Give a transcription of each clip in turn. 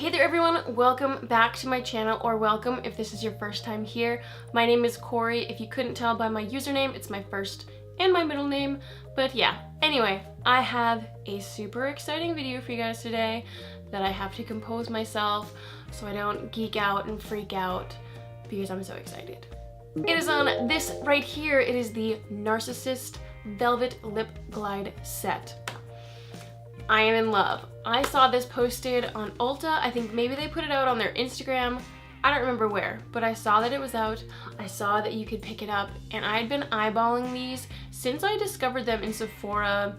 Hey there everyone, welcome back to my channel, or welcome if this is your first time here. My name is Corey. If you couldn't tell by my username, it's my first and my middle name. But yeah, anyway, I have a super exciting video for you guys today that I have to compose myself so I don't geek out and freak out because I'm so excited. It is on this right here. It is the Narcissist Velvet Lip Glide Set. I am in love. I saw this posted on Ulta. I think maybe they put it out on their Instagram. I don't remember where, but I saw that it was out. I saw that you could pick it up, and I had been eyeballing these since I discovered them in Sephora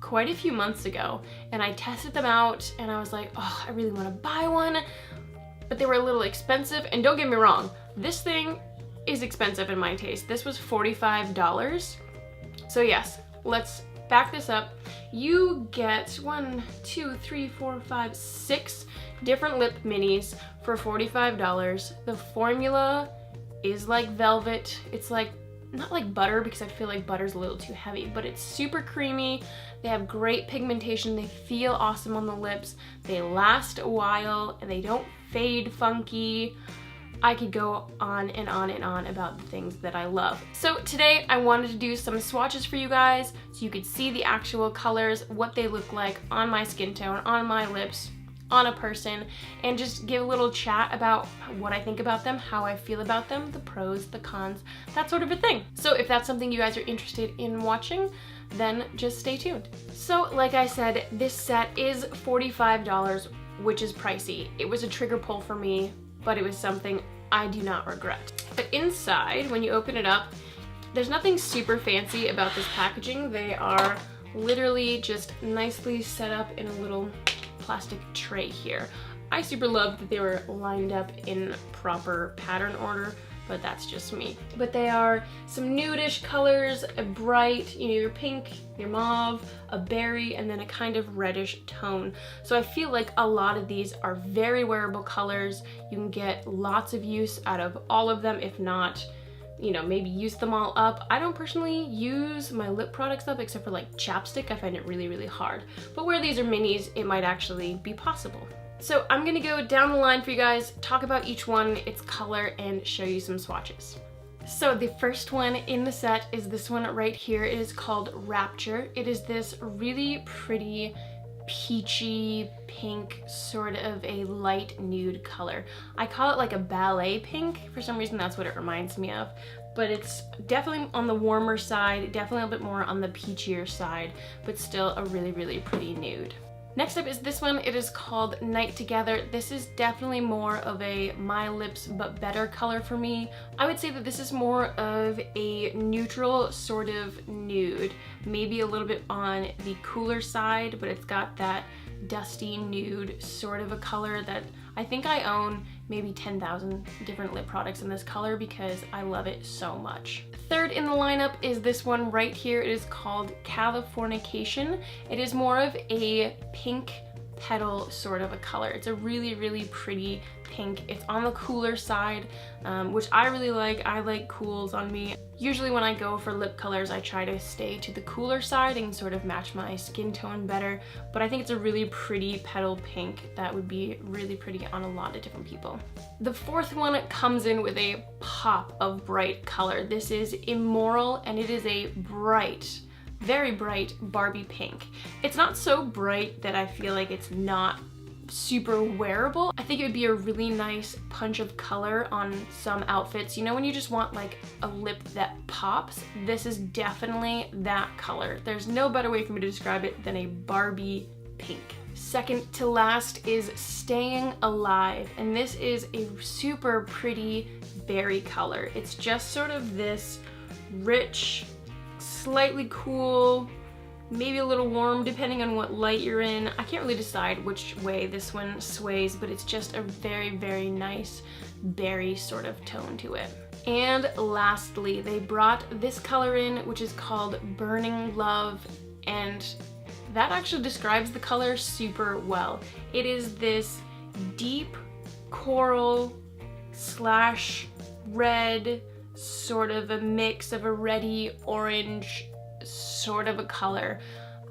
quite a few months ago. And I tested them out and I was like, oh, I really want to buy one, but they were a little expensive. And don't get me wrong, this thing is expensive in my taste. This was $45. So yes, let's back this up. You get 6 different lip minis for $45. The formula is like velvet. It's like, not like butter because I feel like butter's a little too heavy, but it's super creamy. They have great pigmentation. They feel awesome on the lips. They last a while and they don't fade funky. I could go on and on and on about the things that I love. So today I wanted to do some swatches for you guys so you could see the actual colors, what they look like on my skin tone, on my lips, on a person, and just give a little chat about what I think about them, how I feel about them, the pros, the cons, that sort of a thing. So if that's something you guys are interested in watching, then just stay tuned. So like I said, this set is $45, which is pricey. It was a trigger pull for me, but it was something I do not regret. But inside, when you open it up, there's nothing super fancy about this packaging. They are literally just nicely set up in a little plastic tray here. I super love that they were lined up in proper pattern order, but that's just me. But they are some nudish colors, a bright, your pink, your mauve, a berry, and then a kind of reddish tone. So I feel like a lot of these are very wearable colors. You can get lots of use out of all of them, if not, maybe use them all up. I don't personally use my lip products up except for like chapstick. I find it really, really hard. But where these are minis, it might actually be possible. So I'm gonna go down the line for you guys, talk about each one, its color, and show you some swatches. So the first one in the set is this one right here. It is called Rapture. It is this really pretty peachy pink, sort of a light nude color. I call it like a ballet pink. For some reason, that's what it reminds me of. But it's definitely on the warmer side, definitely a bit more on the peachier side, but still a really, really pretty nude. Next up is this one. It is called Night Together. This is definitely more of a my lips but better color for me. I would say that this is more of a neutral sort of nude, maybe a little bit on the cooler side, but it's got that dusty nude sort of a color that I think I own maybe 10,000 different lip products in this color because I love it so much. Third in the lineup is this one right here. It is called Californication. It is more of a pink petal sort of a color. It's a really, really pretty pink. It's on the cooler side, which I really like. I like cools on me. Usually when I go for lip colors, I try to stay to the cooler side and sort of match my skin tone better, but I think it's a really pretty petal pink that would be really pretty on a lot of different people. The fourth one comes in with a pop of bright color. This is Immoral, and it is a bright, very bright Barbie pink. It's not so bright that I feel like it's not super wearable. I think it would be a really nice punch of color on some outfits. When you just want like a lip that pops, this is definitely that color. There's no better way for me to describe it than a Barbie pink. Second to last is Staying Alive, and this is a super pretty berry color. It's just sort of this rich, slightly cool, maybe a little warm depending on what light you're in. I can't really decide which way this one sways, but it's just a very, very nice berry sort of tone to it. And lastly, they brought this color in, which is called Burning Love, and that actually describes the color super well. It is this deep coral / red, sort of a mix of a reddy orange sort of a color.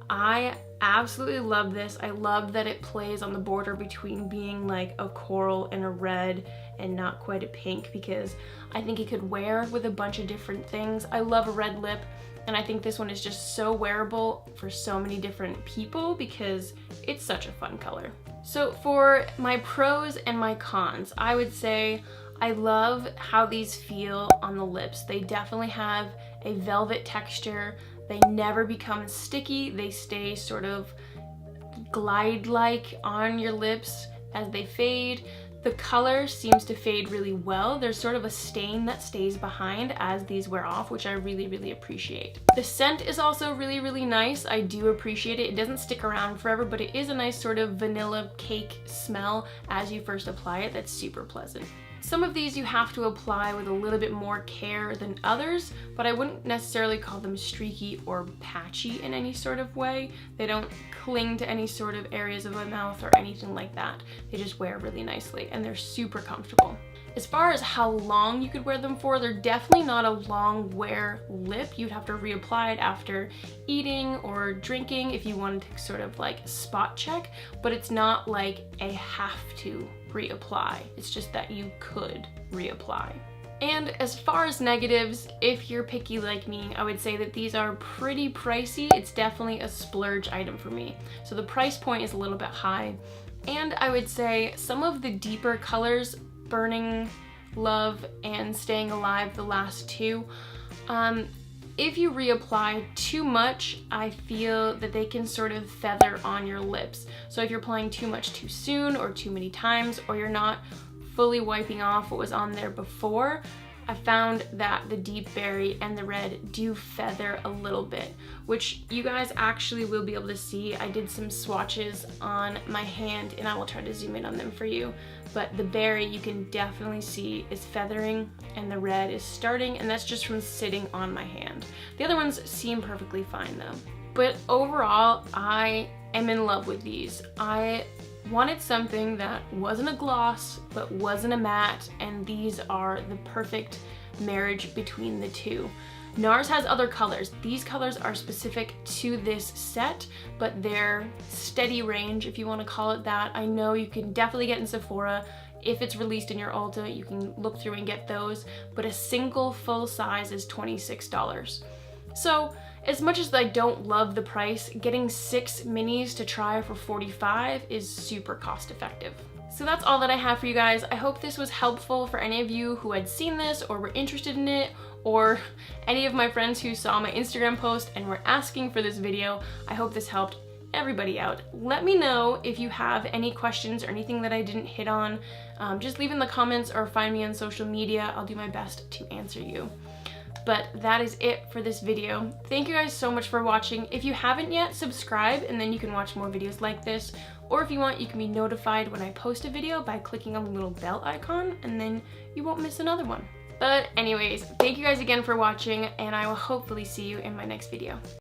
I absolutely love this. I love that it plays on the border between being like a coral and a red and not quite a pink, because I think it could wear with a bunch of different things. I love a red lip, and I think this one is just so wearable for so many different people because it's such a fun color. So for my pros and my cons, I would say I love how these feel on the lips. They definitely have a velvet texture. They never become sticky. They stay sort of glide-like on your lips as they fade. The color seems to fade really well. There's sort of a stain that stays behind as these wear off, which I really, really appreciate. The scent is also really, really nice. I do appreciate it. It doesn't stick around forever, but it is a nice sort of vanilla cake smell as you first apply it that's super pleasant. Some of these you have to apply with a little bit more care than others, but I wouldn't necessarily call them streaky or patchy in any sort of way. They don't cling to any sort of areas of my mouth or anything like that. They just wear really nicely and they're super comfortable. As far as how long you could wear them for, they're definitely not a long wear lip. You'd have to reapply it after eating or drinking if you wanted to sort of like spot check, but it's not like a have to reapply. It's just that you could reapply. And as far as negatives, if you're picky like me, I would say that these are pretty pricey. It's definitely a splurge item for me. So the price point is a little bit high. And I would say some of the deeper colors, Burning Love and Staying Alive, the last two, if you reapply too much, I feel that they can sort of feather on your lips. So if you're applying too much too soon or too many times, or you're not fully wiping off what was on there before, I found that the deep berry and the red do feather a little bit, which you guys actually will be able to see. I did some swatches on my hand and I will try to zoom in on them for you. But the berry you can definitely see is feathering and the red is starting, and that's just from sitting on my hand. The other ones seem perfectly fine though. But overall, I am in love with these. I wanted something that wasn't a gloss but wasn't a matte, and these are the perfect marriage between the two. NARS has other colors. These colors are specific to this set, but they're steady range, if you want to call it that. I know you can definitely get in Sephora. If it's released in your Ulta, you can look through and get those, but a single full size is $26. So as much as I don't love the price, getting 6 minis to try for $45 is super cost effective. So that's all that I have for you guys. I hope this was helpful for any of you who had seen this or were interested in it, or any of my friends who saw my Instagram post and were asking for this video. I hope this helped everybody out. Let me know if you have any questions or anything that I didn't hit on. Just leave in the comments or find me on social media. I'll do my best to answer you. But that is it for this video. Thank you guys so much for watching. If you haven't yet, subscribe and then you can watch more videos like this. Or if you want, you can be notified when I post a video by clicking on the little bell icon, and then you won't miss another one. But anyways, thank you guys again for watching, and I will hopefully see you in my next video.